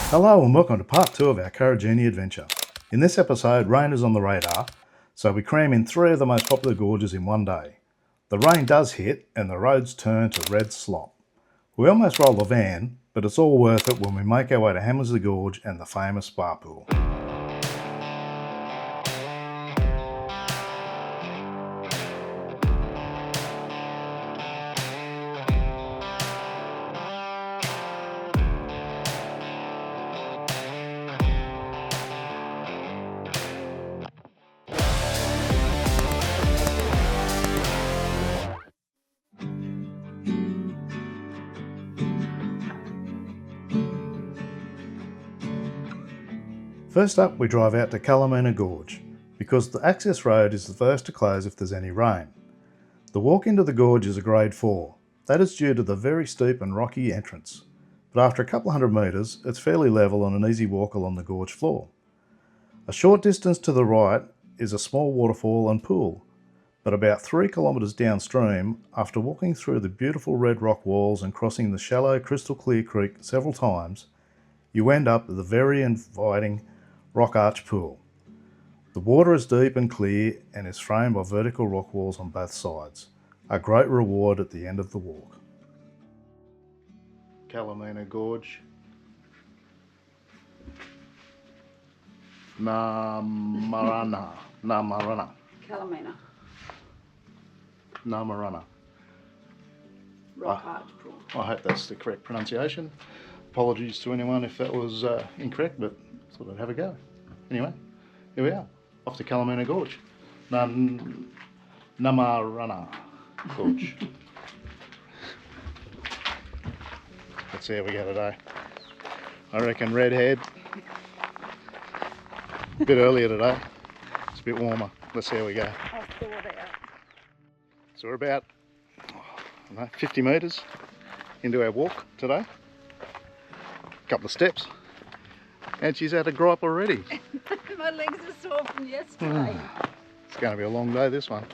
Hello and welcome to part 2 of our Karijini Adventure. In this episode, rain is on the radar, so we cram in 3 of the most popular gorges in one day. The rain does hit and the roads turn to red slop. We almost roll the van, but it's all worth it when we make our way to Hamersley Gorge and the famous Fern Pool. First up, we drive out to Kalamina Gorge, because the access road is the first to close if there's any rain. The walk into the gorge is a grade 4. That is due to the very steep and rocky entrance, but after a couple hundred metres, it's fairly level and an easy walk along the gorge floor. A short distance to the right is a small waterfall and pool, but about 3 kilometres downstream, after walking through the beautiful red rock walls and crossing the shallow crystal clear creek several times, you end up at the very inviting rock arch pool. The water is deep and clear and is framed by vertical rock walls on both sides. A great reward at the end of the walk. Kalamina Gorge. Namarana. Calamina. Namarana. Rock arch pool. I hope that's the correct pronunciation. Apologies to anyone if that was incorrect, but thought I'd have a go. Anyway, here we are, off to Kalamina Gorge. Namarana Gorge. Let's see how we go today. I reckon redhead. A bit earlier today. It's a bit warmer. Let's see how we go. I'll sort it out. So we're about 50 metres into our walk today. A couple of steps. And she's had a gripe already. My legs are sore from yesterday. It's going to be a long day, this one.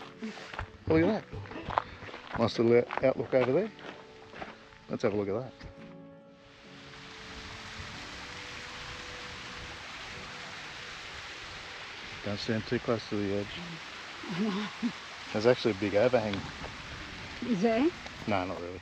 Look at that. Nice little outlook over there. Let's have a look at that. Don't stand too close to the edge. There's actually a big overhang. Is there? No, not really.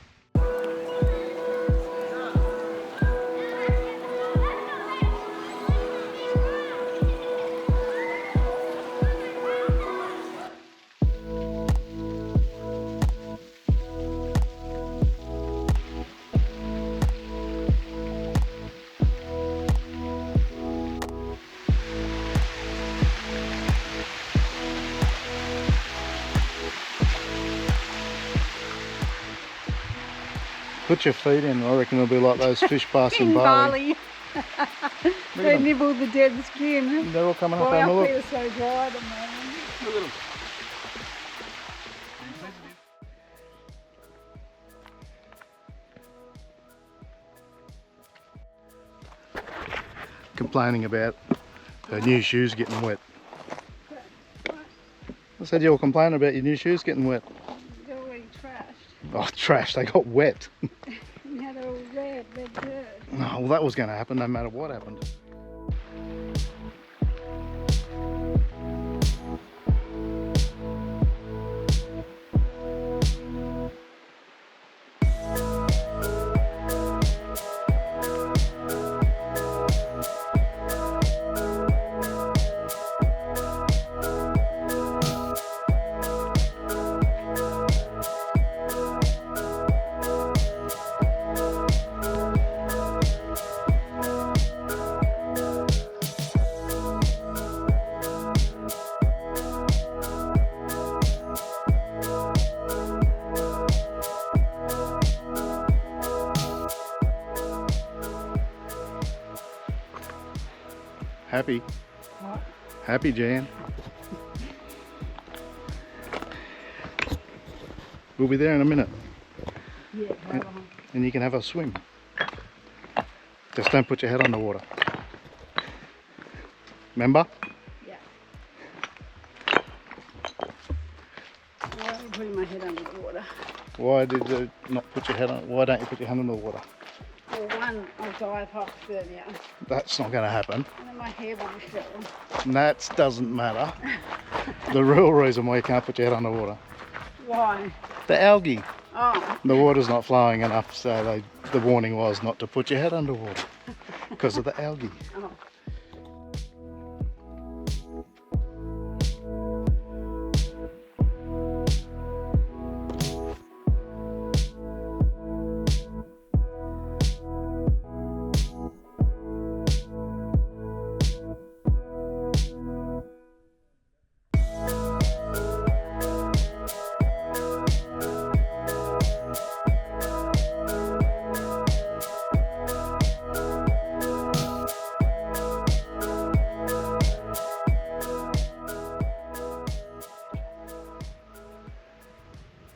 Put your feet in, I reckon it'll be like those fish passing In Bali. They nibble the dead skin. They're all coming up. Boy, Have a our look. feet are so dry at the moment. Look at them. Complaining about her new shoes getting wet. I said you were complaining about your new shoes getting wet. They're already trashed. Oh, trash, they got wet. Now they're all red dirt. Oh, well, that was going to happen no matter what happened. Happy. What? Happy, Jan. We'll be there in a minute. Yeah, hold on. And you can have a swim. Just don't put your head on the water. Remember? Yeah. putting my head under the water. Why did you not put your head on? Why don't you put your hand under the water? Or one, I'll die of hypothermia. That's not going to happen. And then my hair will show. That doesn't matter. The real reason why you can't put your head underwater. Why? The algae. Oh. The water's not flowing enough, so the warning was not to put your head underwater because of the algae. Oh.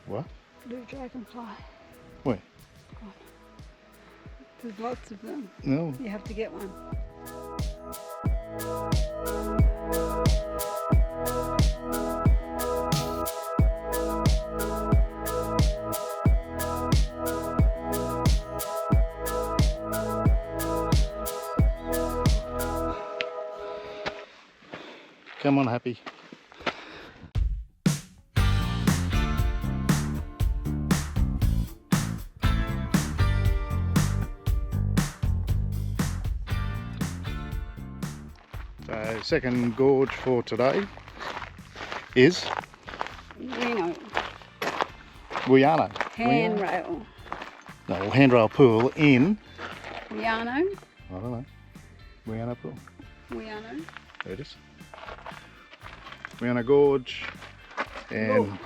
What? Blue dragonfly. Where? God. There's lots of them. No. You have to get one. Come on, Happy. So, second gorge for today is Weano. Weano. Handrail. No, Handrail Pool in... Weano. I don't know. Weano Pool. Weano. There it is. Weano Gorge. And Ooh.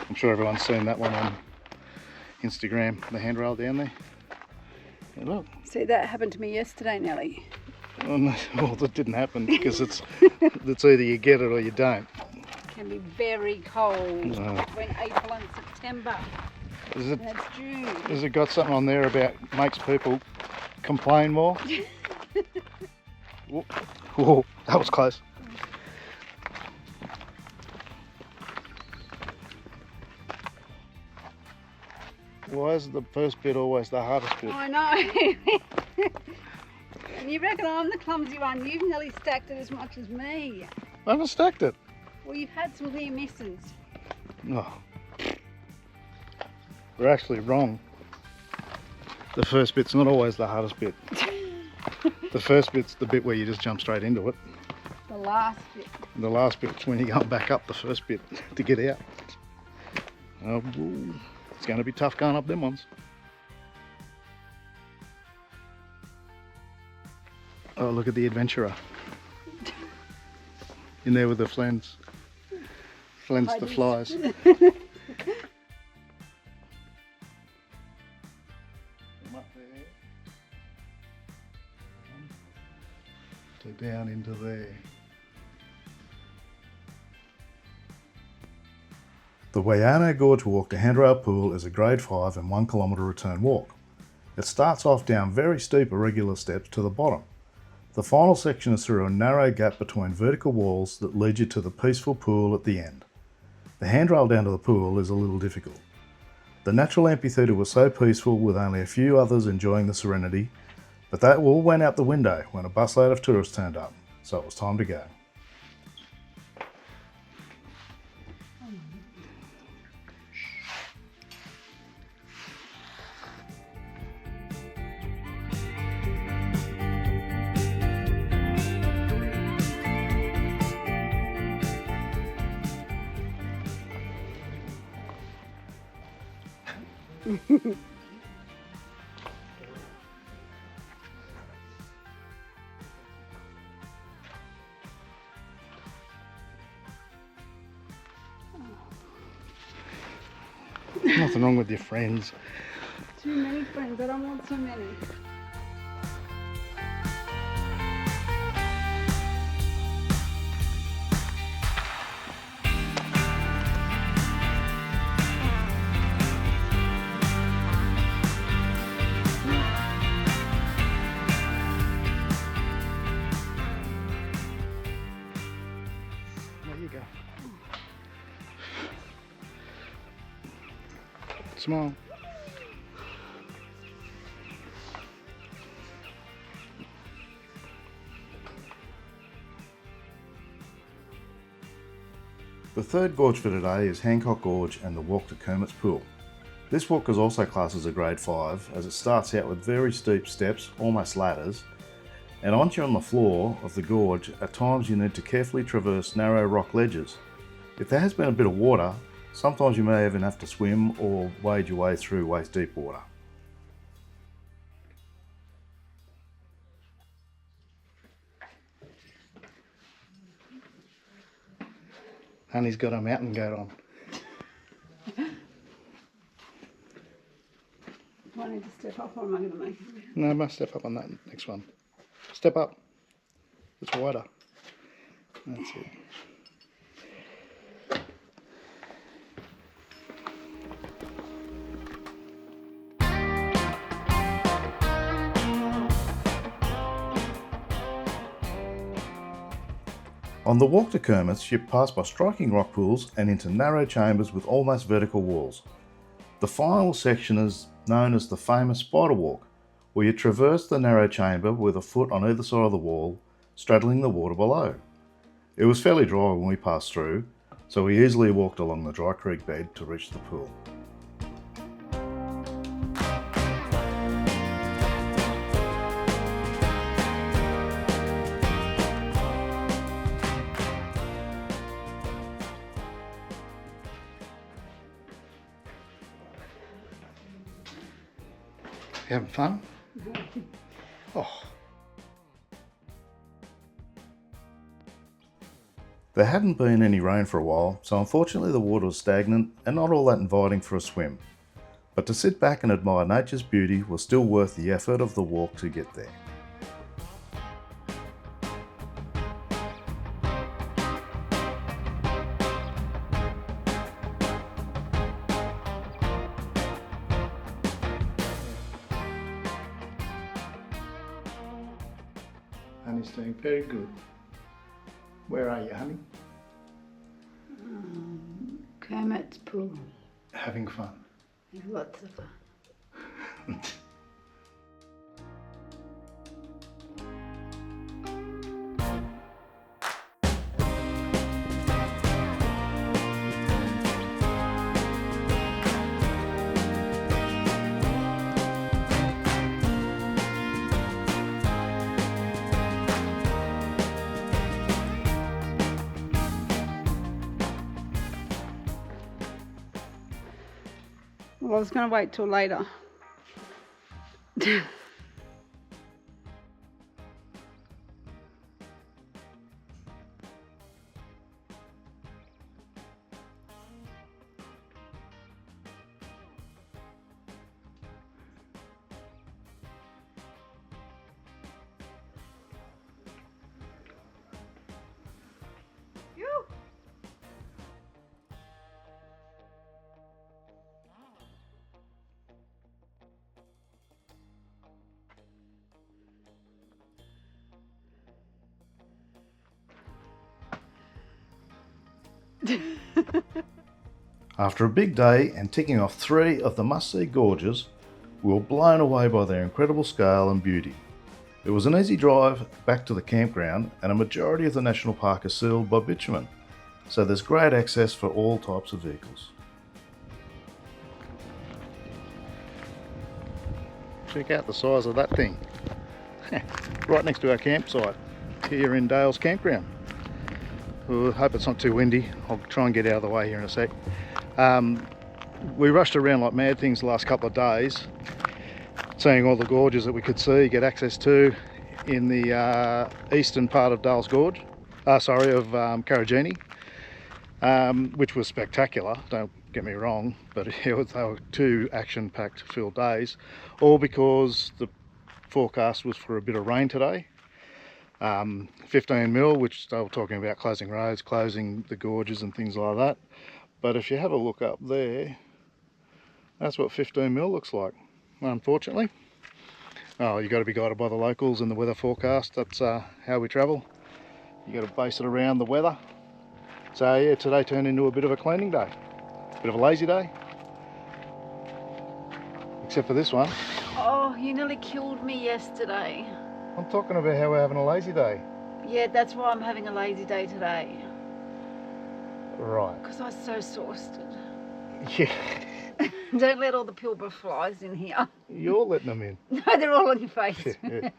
I'm sure everyone's seen that one on Instagram, the handrail down there. And look. See, that happened to me yesterday, Nellie. Oh, no, well, that didn't happen because it's either you get it or you don't. It can be very cold No. between April and September. Is it, And it's June. has it got something on there about makes people complain more? Whoa, whoa, that was close. Why is the first bit always the hardest bit? I know. And you reckon I'm the clumsy one? You've nearly stacked it as much as me. I haven't stacked it. Well, you've had some near misses. No. We're actually wrong. The first bit's not always the hardest bit. The first bit's the bit where you just jump straight into it. The last bit. And the last bit's when you go back up the first bit to get out. Oh, it's going to be tough going up them ones. Oh, look at the adventurer. In there with the flens. Flens the flies. Come up there. To down into there. The Weano Gorge walk to Handrail Pool is a grade 5 and 1 kilometre return walk. It starts off down very steep irregular steps to the bottom. The final section is through a narrow gap between vertical walls that lead you to the peaceful pool at the end. The handrail down to the pool is a little difficult. The natural amphitheatre was so peaceful with only a few others enjoying the serenity, but that all went out the window when a busload of tourists turned up, so it was time to go. Nothing wrong with your friends. Too many friends, I don't want so many. There you go. Smile. The third gorge for today is Hancock Gorge and the walk to Kermit's Pool. This walk is also classed as a grade 5 as it starts out with very steep steps, almost ladders, and once you're on the floor of the gorge, at times you need to carefully traverse narrow rock ledges. If there has been a bit of water, sometimes you may even have to swim or wade your way through waist deep water. Honey's got a mountain goat on. Do I need to step up or am I going to make it? No, I must step up on that next one. Step up. It's wider. That's it. On the walk to Kermit's, you pass by striking rock pools and into narrow chambers with almost vertical walls. The final section is known as the famous spider walk, where you traverse the narrow chamber with a foot on either side of the wall, straddling the water below. It was fairly dry when we passed through, so we easily walked along the dry creek bed to reach the pool. You having fun? Oh. There hadn't been any rain for a while, so unfortunately the water was stagnant and not all that inviting for a swim. But to sit back and admire nature's beauty was still worth the effort of the walk to get there. Honey's doing very good. Where are you, honey? Kermit's Pool. Having fun. Lots of fun. Well, I was going to wait till later. After a big day and ticking off 3 of the must-see gorges, we were blown away by their incredible scale and beauty. It was an easy drive back to the campground, and a majority of the national park is sealed by bitumen, so there's great access for all types of vehicles. Check out the size of that thing. Right next to our campsite here in Dale's campground. I hope it's not too windy. I'll try and get out of the way here in a sec. We rushed around like mad things the last couple of days, seeing all the gorges that we could see, get access to in the eastern part of Dale's Gorge, of Karijini, which was spectacular, don't get me wrong, but they were 2 action-packed filled days, all because the forecast was for a bit of rain today. 15 mil, which they were talking about closing roads, closing the gorges and things like that. But if you have a look up there, that's what 15 mil looks like, unfortunately. Oh, you got to be guided by the locals and the weather forecast. That's how we travel. You got to base it around the weather. So yeah, today turned into a bit of a cleaning day, bit of a lazy day, except for this one. Oh, you nearly killed me yesterday. I'm talking about how we're having a lazy day. Yeah, that's why I'm having a lazy day today. Right. Because I was so exhausted. Yeah. Don't let all the Pilbara flies in here. You're letting them in. No, they're all on your face. Yeah.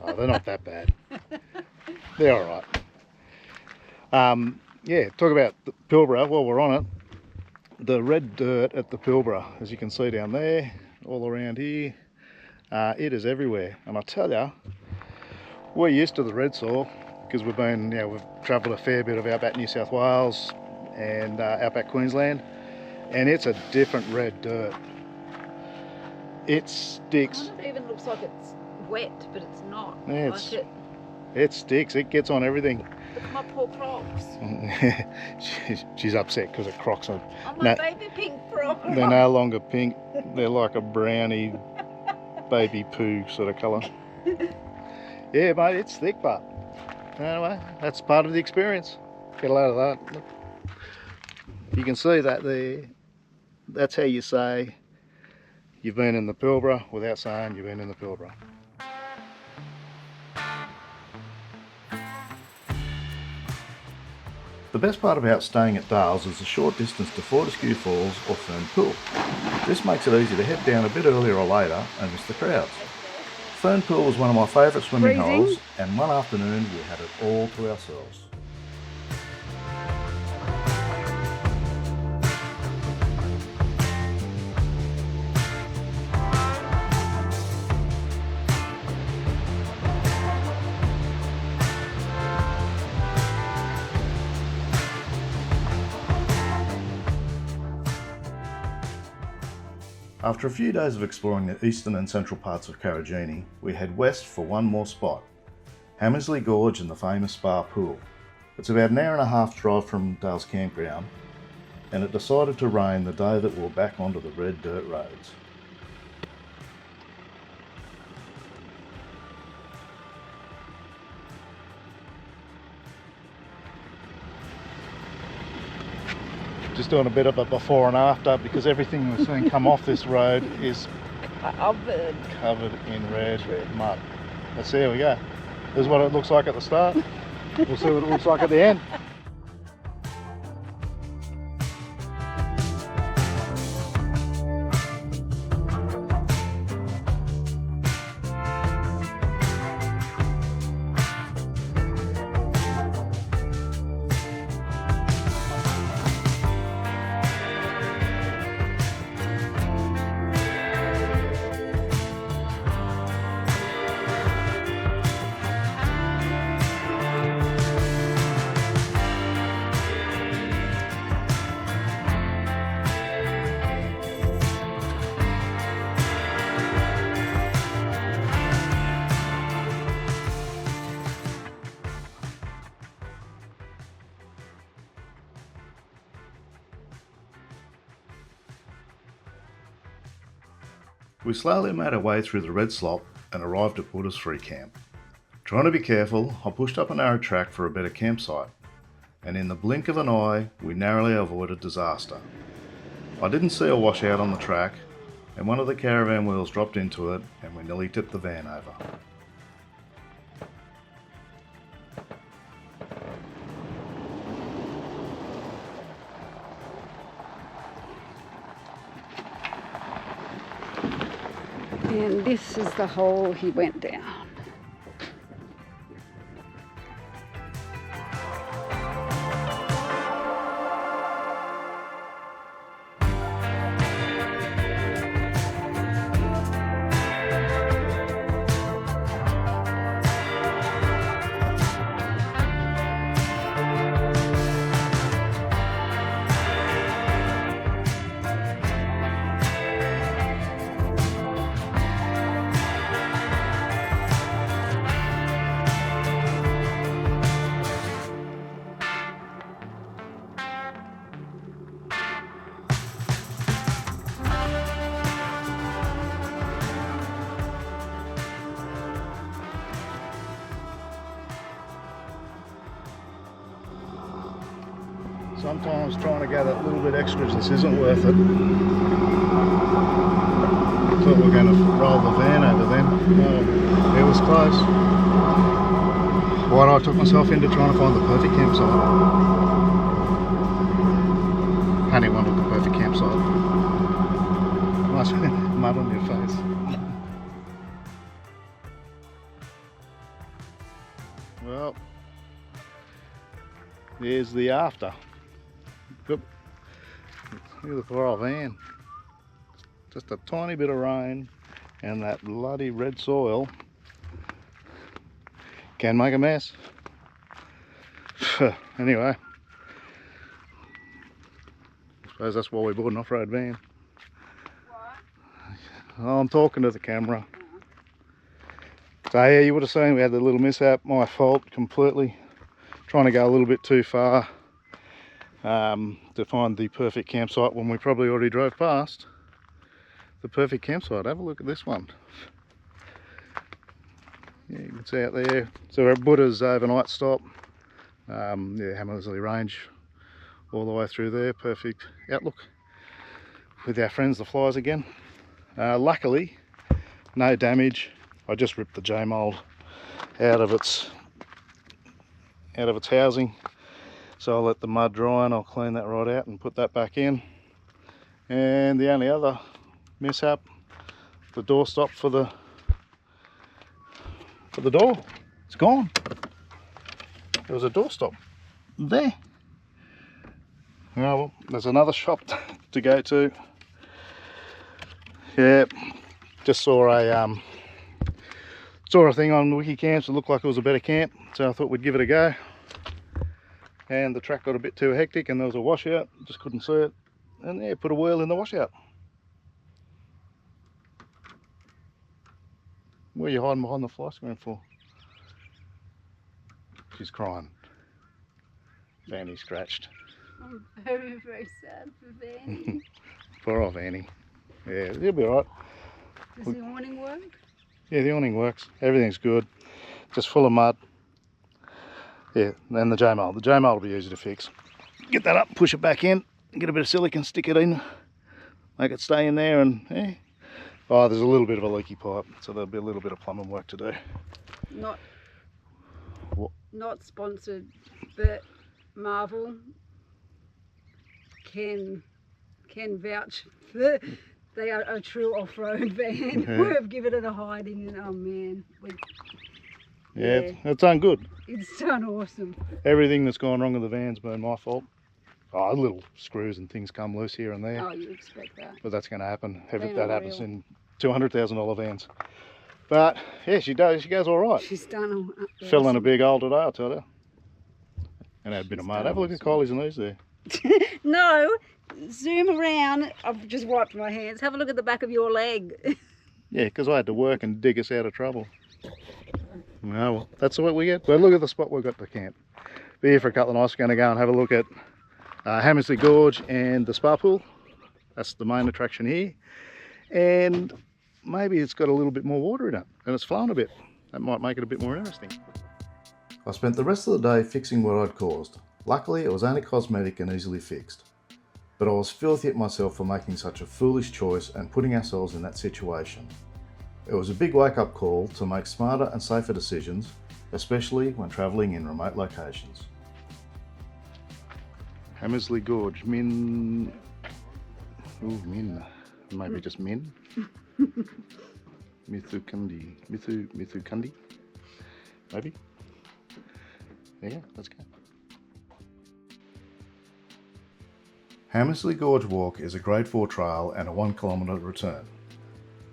Oh, they're not that bad. They're all right. Yeah, talk about the Pilbara while we're on it. The red dirt at the Pilbara, as you can see down there, all around here, it is everywhere. And I tell you, we're used to the red soil because we've travelled a fair bit of outback New South Wales and outback Queensland, and it's a different red dirt. It sticks. It kind of even looks like it's wet, but it's not. Yeah, like it sticks. It gets on everything. Look at my poor Crocs. She's upset because of Crocs. Oh, my baby pink Crocs. They're no longer pink. They're like a brownie baby poo sort of colour. Yeah, mate, it's thick, but anyway, that's part of the experience. Get a load of that. Look. You can see that there. That's how you say you've been in the Pilbara without saying you've been in the Pilbara. The best part about staying at Dales is a short distance to Fortescue Falls or Fern Pool. This makes it easy to head down a bit earlier or later and miss the crowds. Fern Pool was one of my favourite swimming holes, and one afternoon we had it all to ourselves. After a few days of exploring the eastern and central parts of Karijini, we head west for one more spot, Hamersley Gorge and the famous Fern Pool. It's about an hour and a half drive from Dale's campground, and it decided to rain the day that we were back onto the red dirt roads. Just doing a bit of a before and after, because everything we've seen come off this road is covered in red mud. Let's see, here we go. This is what it looks like at the start. We'll see what it looks like at the end. We slowly made our way through the red slop and arrived at Buddha's Free Camp. Trying to be careful, I pushed up a narrow track for a better campsite, and in the blink of an eye, we narrowly avoided disaster. I didn't see a washout on the track, and one of the caravan wheels dropped into it, and we nearly tipped the van over. And this is the hole he went down. Sometimes trying to go that little bit extra just isn't worth it. Thought we were going to roll the van over then. Oh, it was close. Why I took myself into trying to find the perfect campsite. Honey wanted the perfect campsite. Nice mud on your face. Well, there's the after. Look at the poor old van. Just a tiny bit of rain and that bloody red soil can make a mess. Anyway, I suppose that's why we bought an off-road van. What? Oh, I'm talking to the camera. So yeah, you would have seen we had the little mishap. My fault completely. Trying to go a little bit too far to find the perfect campsite when we probably already drove past the perfect campsite. Have a look at this one. Yeah, you can see out there. So we're at Buddha's overnight stop. Yeah, Hamersley Range all the way through there. Perfect outlook with our friends the flies again. Luckily, no damage. I just ripped the J-mold out of its housing, so I'll let the mud dry and I'll clean that right out and put that back in. And the only other mishap, the door stop for the door, it's gone. There was a door stop there. Oh well, there's another shop to go to. Yeah, just saw a thing on Wikicamps. It looked like it was a better camp, so I thought we'd give it a go. And the track got a bit too hectic and there was a washout, just couldn't see it. And yeah, put a wheel in the washout. What are you hiding behind the fly screen for? She's crying. Vanny scratched. I'm very, very sad for Vanny. Poor old Vanny. Yeah, he'll be alright. Does the awning work? Yeah, the awning works. Everything's good. Just full of mud. Yeah, and the J-mold. The J-mold will be easy to fix. Get that up, push it back in, get a bit of silicone, stick it in, make it stay in there, and yeah. Oh, there's a little bit of a leaky pipe, so there'll be a little bit of plumbing work to do. Not sponsored, but Marvel can vouch for they are a true off-road van. Yeah. We've given it a hiding, and oh man, yeah, it's done good. It's done awesome. Everything that's gone wrong with the van's been my fault. Oh, little screws and things come loose here and there. Oh, you expect that. But that's going to happen. That happens in $200,000 vans. But yeah, she does. She goes all right. She's done. Fell in a big hole today, I'll tell you. And had a bit of mud. Have a look at Kylie's knees there. No, zoom around. I've just wiped my hands. Have a look at the back of your leg. Yeah, because I had to work and dig us out of trouble. No, well, that's what we get. But look at the spot we've got to camp. Be here for a couple of nights. We're going to go and have a look at Hamersley Gorge and the spa pool. That's the main attraction here. And maybe it's got a little bit more water in it and it's flowing a bit. That might make it a bit more interesting. I spent the rest of the day fixing what I'd caused. Luckily, it was only cosmetic and easily fixed. But I was filthy at myself for making such a foolish choice and putting ourselves in that situation. It was a big wake-up call to make smarter and safer decisions, especially when travelling in remote locations. Hamersley Gorge, Min. Maybe just Min. Mithukundi. Maybe. Yeah, let's go. Hamersley Gorge Walk is a grade 4 trail and a 1 kilometre return.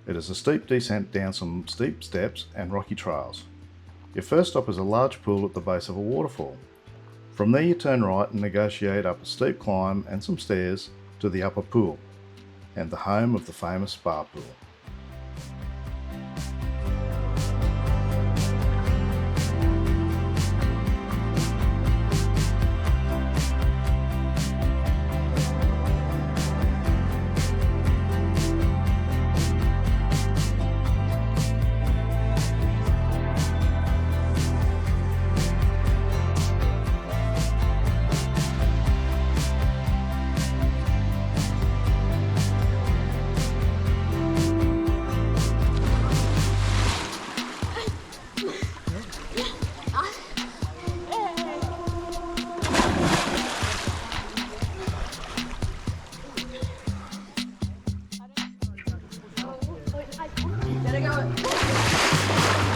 It is a steep descent down some steep steps and rocky trails. Your first stop is a large pool at the base of a waterfall. From there you turn right and negotiate up a steep climb and some stairs to the upper pool, and the home of the famous spa pool.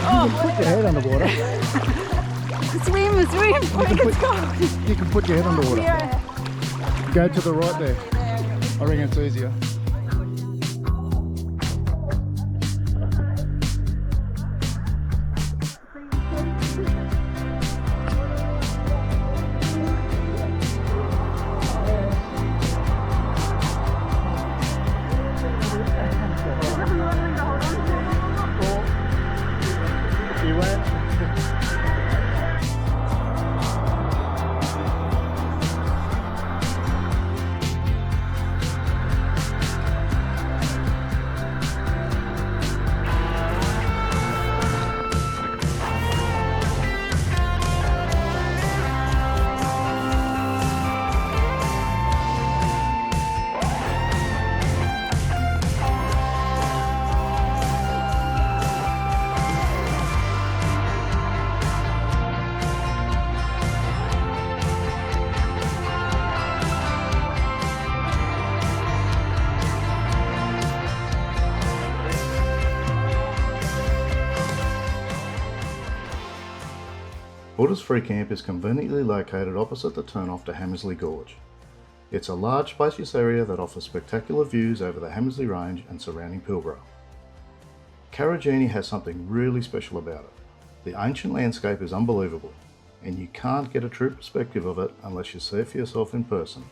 Put your head underwater. Swim, quick, it's gone. You can put your head underwater. Yeah. Go to the right there. I reckon it's easier. Buddha's Free Camp is conveniently located opposite the turn-off to Hamersley Gorge. It's a large, spacious area that offers spectacular views over the Hamersley Range and surrounding Pilbara. Karijini has something really special about it. The ancient landscape is unbelievable, and you can't get a true perspective of it unless you see it for yourself in person.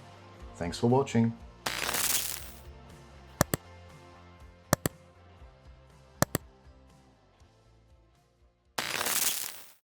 Thanks for watching.